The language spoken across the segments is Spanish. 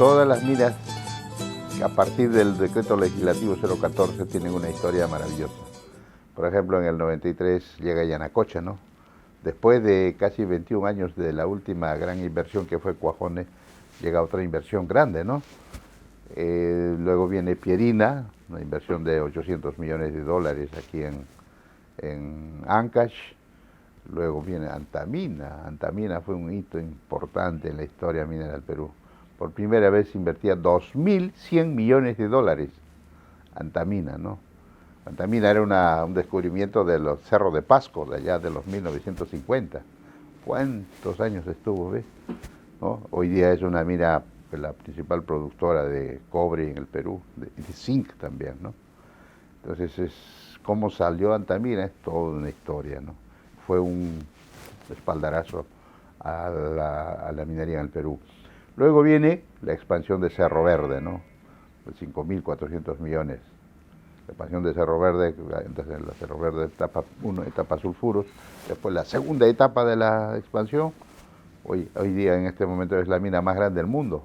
todas las minas a partir del decreto legislativo 014 tienen una historia maravillosa. Por ejemplo, en el 93 llega Yanacocha, ¿no? Después de casi 21 años de la última gran inversión que fue Cuajone, llega otra inversión grande, ¿no? Luego viene Pierina, una inversión de 800 millones de dólares aquí en Ancash. Luego viene Antamina. Antamina fue un hito importante en la historia minera del Perú. Por primera vez invertía 2.100 millones de dólares. Antamina, ¿no? Antamina era un descubrimiento de los cerros de Pasco, de allá de los 1950. ¿Cuántos años estuvo, ves? ¿No? Hoy día es una mina, la principal productora de cobre en el Perú, y de zinc también, ¿no? Entonces, cómo salió Antamina es toda una historia, ¿no? Fue un espaldarazo a la minería en el Perú. Luego viene la expansión de Cerro Verde, ¿no? De 5.400 millones. La expansión de Cerro Verde, entonces la Cerro Verde etapa 1, etapa sulfuros, después la segunda etapa de la expansión, hoy día en este momento es la mina más grande del mundo.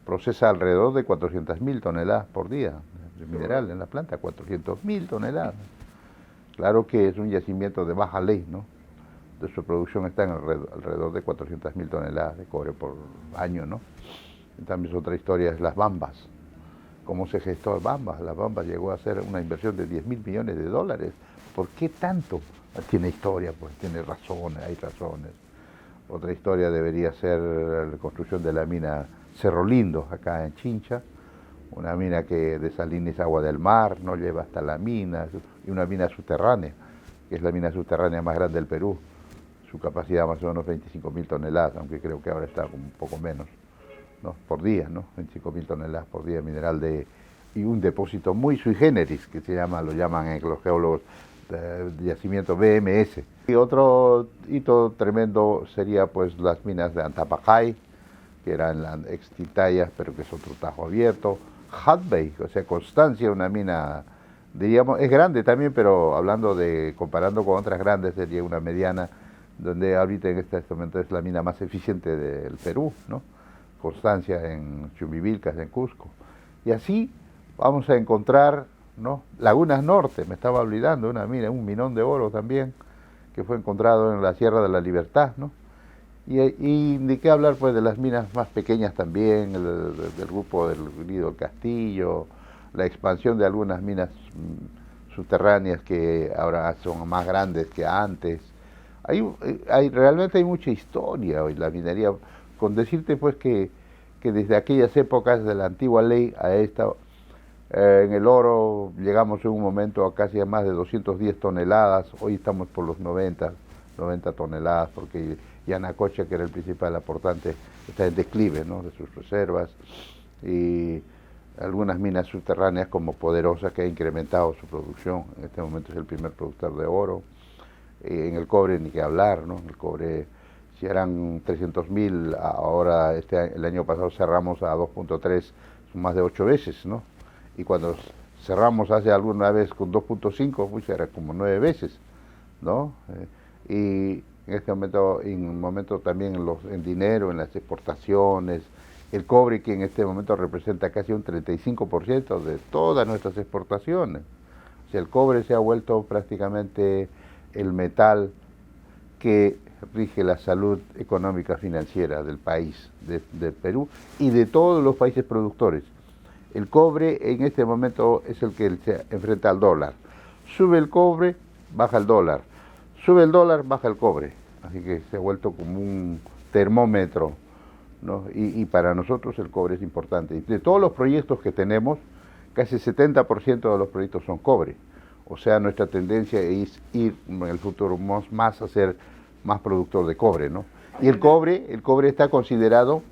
Procesa alrededor de 400.000 toneladas por día de mineral en la planta, 400.000 toneladas. Claro que es un yacimiento de baja ley, ¿no? De su producción está en alrededor de 400.000 toneladas de cobre por año, ¿no? También otra historia es las Bambas. ¿Cómo se gestó Bambas? La Bambas llegó a ser una inversión de 10.000 millones de dólares. ¿Por qué tanto? Tiene historia, pues tiene razones, hay razones. Otra historia debería ser la construcción de la mina Cerro Lindo, acá en Chincha, una mina que desaliniza agua del mar, no lleva hasta la mina, y una mina subterránea, que es la mina subterránea más grande del Perú. Su capacidad más o menos 25.000 toneladas, aunque creo que ahora está un poco menos, ¿no? Por día, ¿no? 25.000 toneladas por día de mineral y un depósito muy sui generis, que lo llaman los geólogos de yacimiento BMS. Y otro hito tremendo sería pues las minas de Antapacay, que eran la extintaya, pero que es otro tajo abierto. Hatbay, o sea, Constancia, una mina, diríamos, es grande también, pero comparando con otras grandes, sería una mediana, donde ahorita en este momento es la mina más eficiente del Perú, ¿no? Constancia en Chumbivilcas, en Cusco. Y así vamos a encontrar, ¿no? Lagunas Norte, me estaba olvidando, una mina, un minón de oro también, que fue encontrado en la Sierra de la Libertad, ¿no? Y ni qué hablar pues de las minas más pequeñas también, del grupo del Grido Castillo, la expansión de algunas minas subterráneas que ahora son más grandes que antes. Realmente hay mucha historia hoy la minería, con decirte pues que desde aquellas épocas de la antigua ley a esta, en el oro llegamos en un momento a casi a más de 210 toneladas, hoy estamos por los 90 toneladas, porque Yanacocha, que era el principal aportante, está en declive, ¿no? De sus reservas, y algunas minas subterráneas como Poderosa, que ha incrementado su producción, en este momento es el primer productor de oro. En el cobre ni que hablar, ¿no? El cobre, si eran 300.000, ahora el año pasado cerramos a 2.3, son más de 8 veces, ¿no? Y cuando cerramos hace alguna vez con 2.5, pues era como 9 veces, ¿no? Y en este momento también en dinero, en las exportaciones, el cobre, que en este momento representa casi un 35% de todas nuestras exportaciones. O sea, el cobre se ha vuelto prácticamente el metal que rige la salud económica financiera del país, del Perú y de todos los países productores. El cobre en este momento es el que se enfrenta al dólar. Sube el cobre, baja el dólar. Sube el dólar, baja el cobre. Así que se ha vuelto como un termómetro, ¿no? Y para nosotros el cobre es importante. Y de todos los proyectos que tenemos, casi 70% de los proyectos son cobre. O sea, nuestra tendencia es ir en el futuro más a ser más productor de cobre, ¿no? Y el cobre está considerado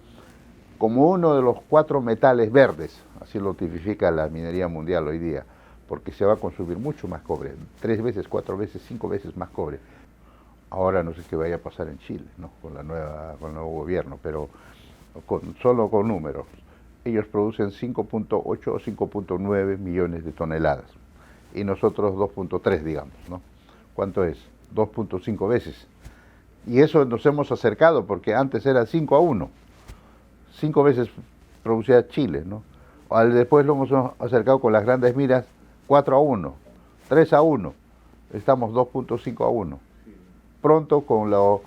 como uno de los 4 metales verdes, así lo tipifica la minería mundial hoy día, porque se va a consumir mucho más cobre, 3 veces, 4 veces, 5 veces más cobre. Ahora no sé qué vaya a pasar en Chile, ¿no? Con el nuevo gobierno, pero solo con números. Ellos producen 5.8 o 5.9 millones de toneladas. Y nosotros 2.3, digamos, ¿no? ¿Cuánto es? 2.5 veces. Y eso nos hemos acercado, porque antes era 5-1. 5 veces producía Chile, ¿no? Después lo hemos acercado con las grandes minas 4-1, 3-1, estamos 2.5-1. Pronto con lo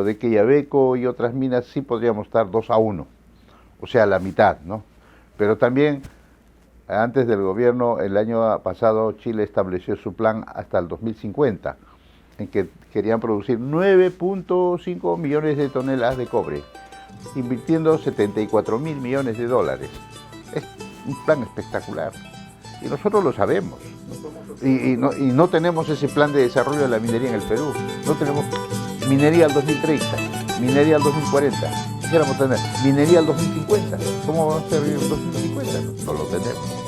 de Quellaveco y otras minas sí podríamos estar 2-1, o sea, la mitad, ¿no? Pero también, antes del gobierno, el año pasado Chile estableció su plan hasta el 2050, en que querían producir 9.5 millones de toneladas de cobre, invirtiendo 74.000 millones de dólares. Es un plan espectacular. Y nosotros lo sabemos. Y no tenemos ese plan de desarrollo de la minería en el Perú. No tenemos minería al 2030, minería al 2040. Quisiéramos tener minería al 2050. ¿Cómo vamos a hacer el 2050? No lo tenemos.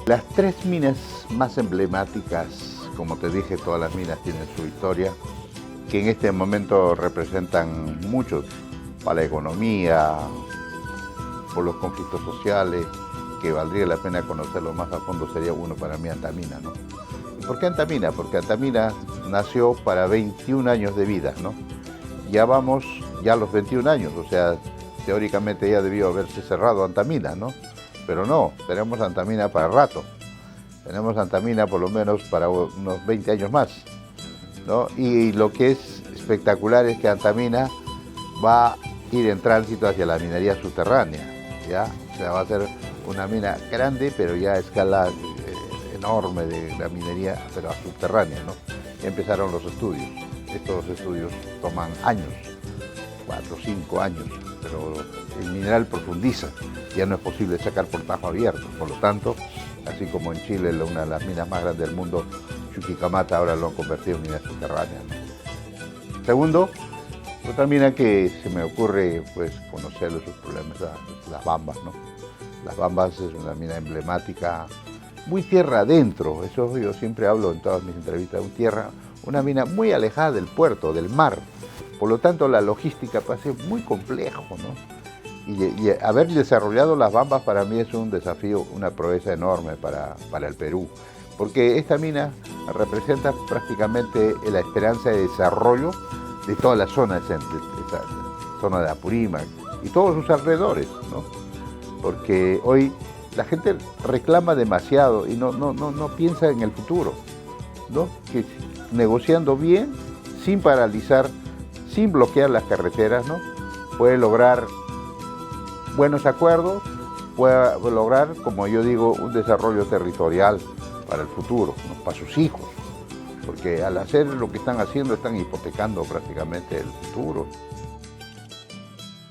Las tres minas más emblemáticas, como te dije, todas las minas tienen su historia, que en este momento representan mucho para la economía, por los conflictos sociales, que valdría la pena conocerlo más a fondo, sería uno para mí Antamina, ¿no? ¿Y por qué Antamina? Porque Antamina nació para 21 años de vida, ¿no? Ya vamos a los 21 años, o sea, teóricamente ya debió haberse cerrado Antamina, ¿no? Pero no, tenemos Antamina para rato. Tenemos Antamina por lo menos para unos 20 años más, ¿no? Y lo que es espectacular es que Antamina va a ir en tránsito hacia la minería subterránea, ¿ya? O sea, va a ser una mina grande, pero ya a escala enorme de la minería, pero subterránea, ¿no? Ya empezaron los estudios. Estos estudios toman años, 4 o 5 años, pero el mineral profundiza, ya no es posible sacar por tajo abierto. Por lo tanto, así como en Chile, una de las minas más grandes del mundo, Chuquicamata, ahora lo han convertido en mina subterránea, ¿no? Segundo, otra mina que se me ocurre pues conocer sus problemas, las Bambas, ¿no? Las Bambas es una mina emblemática, muy tierra adentro, eso yo siempre hablo en todas mis entrevistas, una mina muy alejada del puerto, del mar. Por lo tanto, la logística puede ser muy complejo, ¿no? Y haber desarrollado las Bambas para mí es un desafío, una proeza enorme para el Perú, porque esta mina representa prácticamente la esperanza de desarrollo de toda la zona, esa zona de Apurímac y todos sus alrededores, ¿no? Porque hoy la gente reclama demasiado y no piensa en el futuro, ¿no? Que negociando bien, sin paralizar, sin bloquear las carreteras, ¿no? Puede lograr buenos acuerdos, puede lograr, como yo digo, un desarrollo territorial para el futuro, ¿no? Para sus hijos, porque al hacer lo que están haciendo están hipotecando prácticamente el futuro.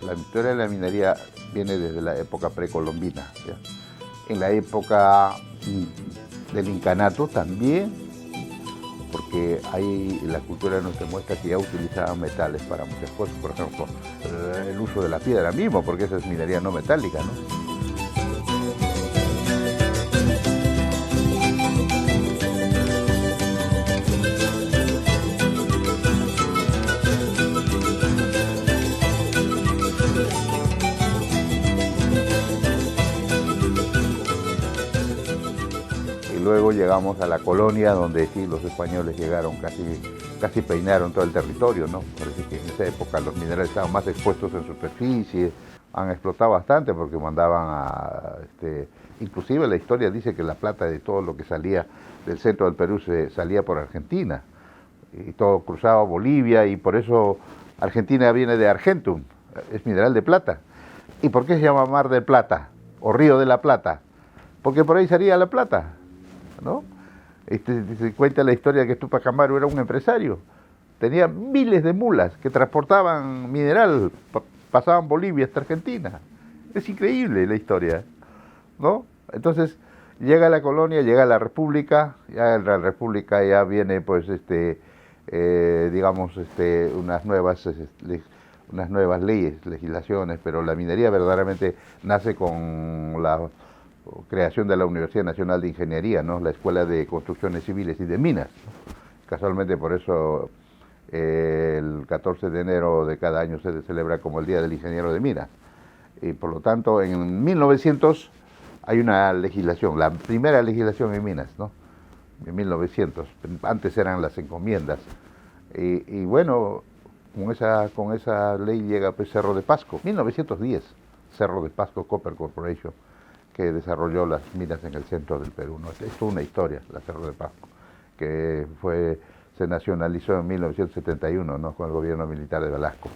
La historia de la minería viene desde la época precolombina, ¿ya? En la época del incanato también, porque ahí la cultura nos demuestra que ya utilizaban metales para muchas cosas, por ejemplo, el uso de la piedra mismo, porque esa es minería no metálica, ¿no? Luego llegamos a la colonia, donde sí, los españoles llegaron, casi peinaron todo el territorio, ¿no? Parece que en esa época los minerales estaban más expuestos en superficie, han explotado bastante porque mandaban inclusive la historia dice que la plata de todo lo que salía del centro del Perú salía por Argentina, y todo cruzaba Bolivia, y por eso Argentina viene de Argentum, es mineral de plata. ¿Y por qué se llama Mar del Plata o Río de la Plata? Porque por ahí salía la plata, ¿no? Se cuenta la historia de que Túpac Amaru era un empresario, tenía miles de mulas que transportaban mineral, pasaban Bolivia hasta Argentina. Es increíble la historia, ¿no? Entonces llega la colonia, llega la república, ya en la república ya viene pues unas nuevas leyes, legislaciones, pero la minería verdaderamente nace con la creación de la Universidad Nacional de Ingeniería, ¿no? La Escuela de Construcciones Civiles y de Minas, ¿no? Casualmente por eso el 14 de enero de cada año se celebra como el Día del Ingeniero de Minas. Y por lo tanto, en 1900 hay una legislación, la primera legislación en minas, ¿no? en 1900, antes eran las encomiendas. Y bueno, con esa ley llega pues Cerro de Pasco, 1910, Cerro de Pasco Copper Corporation, que desarrolló las minas en el centro del Perú, ¿no? Es toda una historia, la Cerro de Pasco, que se nacionalizó en 1971, ¿no? Con el gobierno militar de Velasco.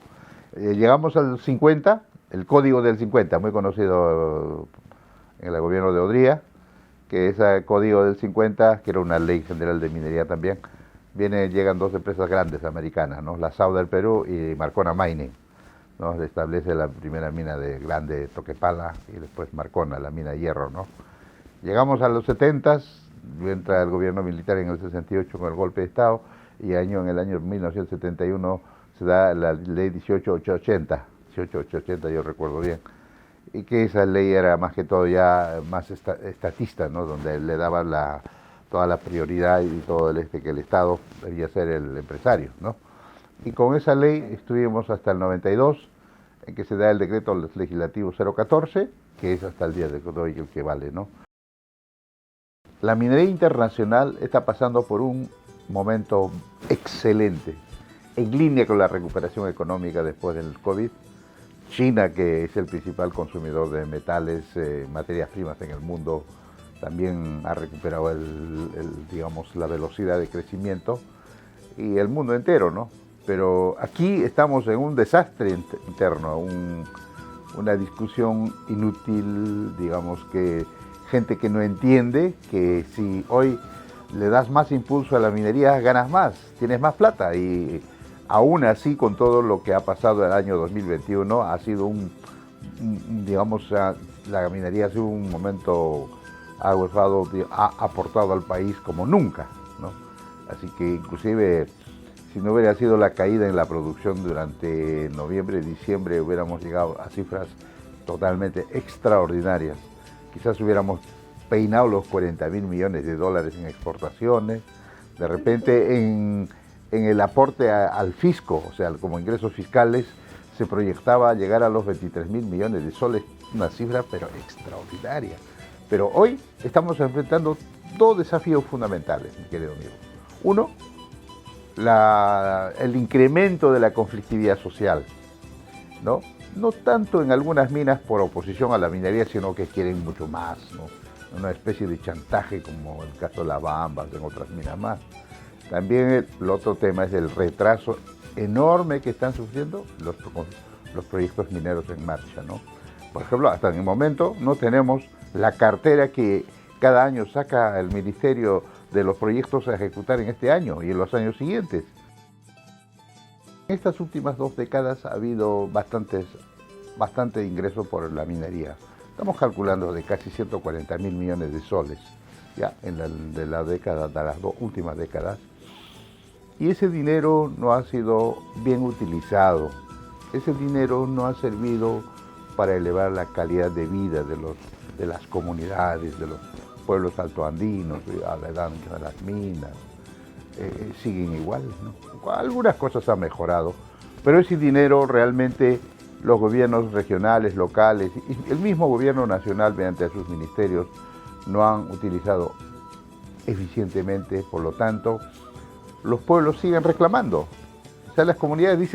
Llegamos al 50, el Código del 50, muy conocido en el gobierno de Odría, que ese Código del 50, que era una ley general de minería también, llegan dos empresas grandes americanas, ¿no? La SAU del Perú y Marcona Mining, ¿no? Se establece la primera mina de grande Toquepala y después Marcona, la mina de hierro, ¿no? Llegamos a los 70s, entra el gobierno militar en el 68 con el golpe de Estado y en el año 1971 se da la ley 18880, yo recuerdo bien, y que esa ley era más que todo ya más estatista, ¿no? Donde le daba toda la prioridad y todo que el Estado debía ser el empresario, ¿no? Y con esa ley estuvimos hasta el 92, en que se da el decreto legislativo 014, que es hasta el día de hoy el que vale, ¿no? La minería internacional está pasando por un momento excelente, en línea con la recuperación económica después del COVID. China, que es el principal consumidor de metales, materias primas en el mundo, también ha recuperado digamos, la velocidad de crecimiento, y el mundo entero, ¿no? Pero aquí estamos en un desastre interno, una discusión inútil, digamos, que gente que no entiende que si hoy le das más impulso a la minería, ganas más, tienes más plata, y aún así, con todo lo que ha pasado el año 2021, ha sido digamos, la minería ha sido un momento, ha aportado al país como nunca, ¿no? Así que inclusive, si no hubiera sido la caída en la producción durante noviembre y diciembre, hubiéramos llegado a cifras totalmente extraordinarias. Quizás hubiéramos peinado los 40.000 millones de dólares en exportaciones. De repente, en el aporte al fisco, o sea, como ingresos fiscales, se proyectaba llegar a los 23.000 millones de soles, una cifra pero extraordinaria. Pero hoy estamos enfrentando dos desafíos fundamentales, mi querido amigo. Uno, el incremento de la conflictividad social, ¿no? No tanto en algunas minas por oposición a la minería, sino que quieren mucho más, ¿no? Una especie de chantaje, como el caso de La Bamba, en otras minas más. También el otro tema es el retraso enorme que están sufriendo los proyectos mineros en marcha, ¿no? Por ejemplo, hasta el momento no tenemos la cartera que cada año saca el Ministerio de los proyectos a ejecutar en este año y en los años siguientes. En estas últimas 2 décadas ha habido bastante ingreso por la minería. Estamos calculando de casi 140.000 millones de soles, ya de las 2 últimas décadas. Y ese dinero no ha sido bien utilizado. Ese dinero no ha servido para elevar la calidad de vida de las comunidades, de los pueblos altoandinos, aledaños a las minas. Siguen iguales, ¿no? Algunas cosas han mejorado, pero ese dinero realmente los gobiernos regionales, locales y el mismo gobierno nacional mediante sus ministerios no han utilizado eficientemente. Por lo tanto, los pueblos siguen reclamando. O sea, las comunidades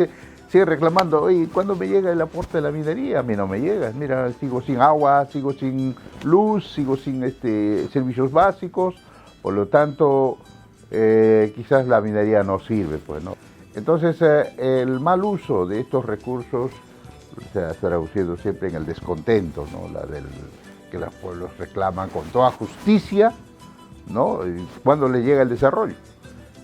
siguen reclamando: oye, ¿cuándo me llega el aporte de la minería? A mí no me llega. Mira, sigo sin agua, sigo sin luz, sigo sin servicios básicos. Por lo tanto, quizás la minería no sirve, pues, ¿no? Entonces, el mal uso de estos recursos se ha traducido siempre en el descontento, ¿no? Que los pueblos reclaman con toda justicia, ¿no? Cuando les llega el desarrollo.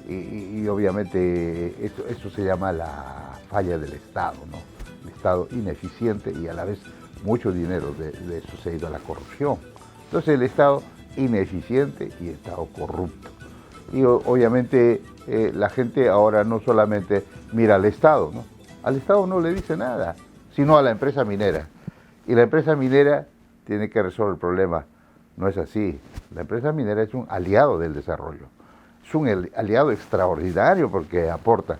Y obviamente eso se llama la falla del Estado, ¿no? El Estado ineficiente, y a la vez mucho dinero de eso se ha ido a la corrupción. Entonces, el Estado ineficiente y Estado corrupto. Y obviamente la gente ahora no solamente mira al Estado, ¿no? Al Estado no le dice nada, sino a la empresa minera. Y la empresa minera tiene que resolver el problema. No es así. La empresa minera es un aliado del desarrollo. Es un aliado extraordinario porque aporta.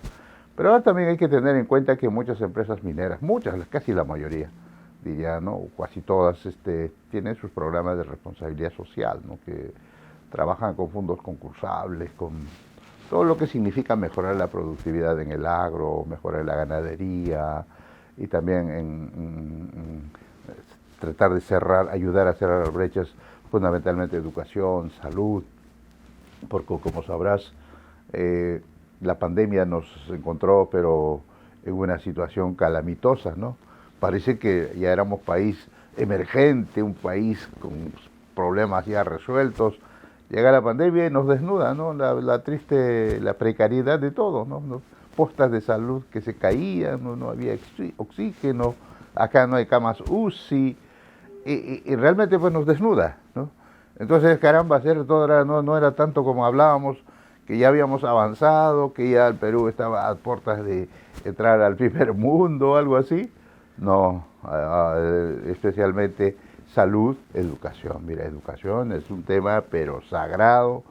Pero ahora también hay que tener en cuenta que muchas empresas mineras, casi la mayoría, diría, ¿no? Casi todas, tienen sus programas de responsabilidad social, ¿no? Que trabajan con fondos concursables, con todo lo que significa mejorar la productividad en el agro, mejorar la ganadería y también en tratar de ayudar a cerrar brechas, fundamentalmente educación, salud, porque como sabrás, la pandemia nos encontró, pero en una situación calamitosa, ¿no? Parece que ya éramos país emergente, un país con problemas ya resueltos. Llega la pandemia y nos desnuda, ¿no? La precariedad de todo, ¿no? Postas de salud que se caían, no había oxígeno, acá no hay camas UCI, y realmente pues nos desnuda, ¿no? Entonces, caramba, hacer todo no era tanto como hablábamos, que ya habíamos avanzado, que ya el Perú estaba a puertas de entrar al primer mundo, algo así. No, especialmente salud, educación. Mira, educación es un tema pero sagrado,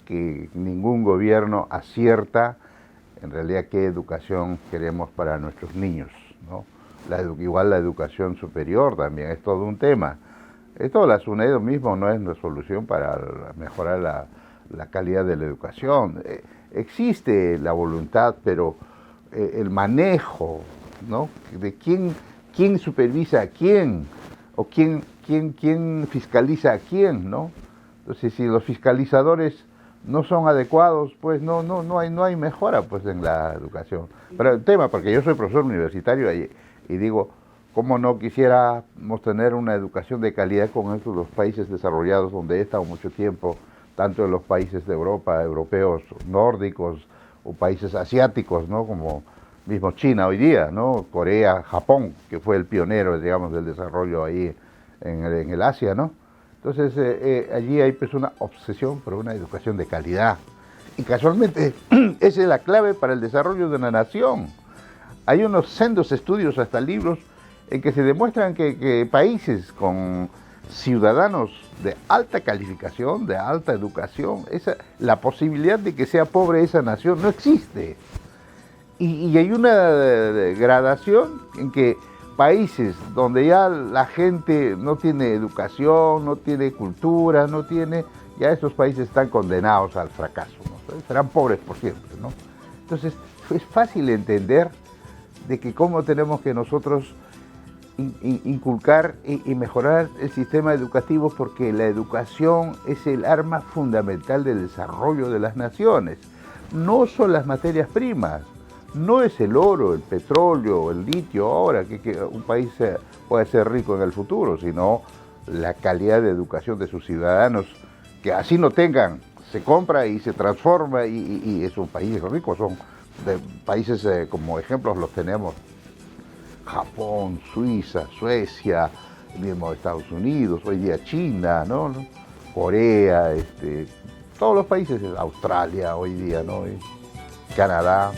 que ningún gobierno acierta en realidad qué educación queremos para nuestros niños, ¿no? Igual la educación superior también es todo un tema. Esto la SUNEDO mismo no es una solución para mejorar la calidad de la educación. Existe la voluntad, pero el manejo, ¿no? De quién supervisa a quién, o quién fiscaliza a quién, ¿no? Entonces, si los fiscalizadores no son adecuados, pues no hay mejora pues en la educación. Pero el tema, porque yo soy profesor universitario y digo, ¿cómo no quisiéramos tener una educación de calidad con estos los países desarrollados donde he estado mucho tiempo, tanto en los países de Europa, europeos, nórdicos, o países asiáticos, ¿no? Como mismo China hoy día, ¿no? Corea, Japón, que fue el pionero, digamos, del desarrollo ahí en el Asia, ¿no? Entonces, allí hay pues una obsesión por una educación de calidad. Y casualmente, esa es la clave para el desarrollo de una nación. Hay unos sendos estudios, hasta libros, en que se demuestran que países con ciudadanos de alta calificación, de alta educación, la posibilidad de que sea pobre esa nación no existe. Y hay una gradación en que países donde ya la gente no tiene educación, no tiene cultura, ya estos países están condenados al fracaso, ¿no? Serán pobres por siempre, ¿no? Entonces, es fácil entender de que cómo tenemos que nosotros inculcar y mejorar el sistema educativo, porque la educación es el arma fundamental del desarrollo de las naciones. No son las materias primas, no es el oro, el petróleo, el litio ahora, que un país puede ser rico en el futuro, sino la calidad de educación de sus ciudadanos, que así no tengan, se compra y se transforma y es un país rico. Son de países como ejemplos los tenemos Japón, Suiza, Suecia, mismo Estados Unidos, hoy día China, ¿no? Corea, todos los países, Australia hoy día, ¿no? Canadá.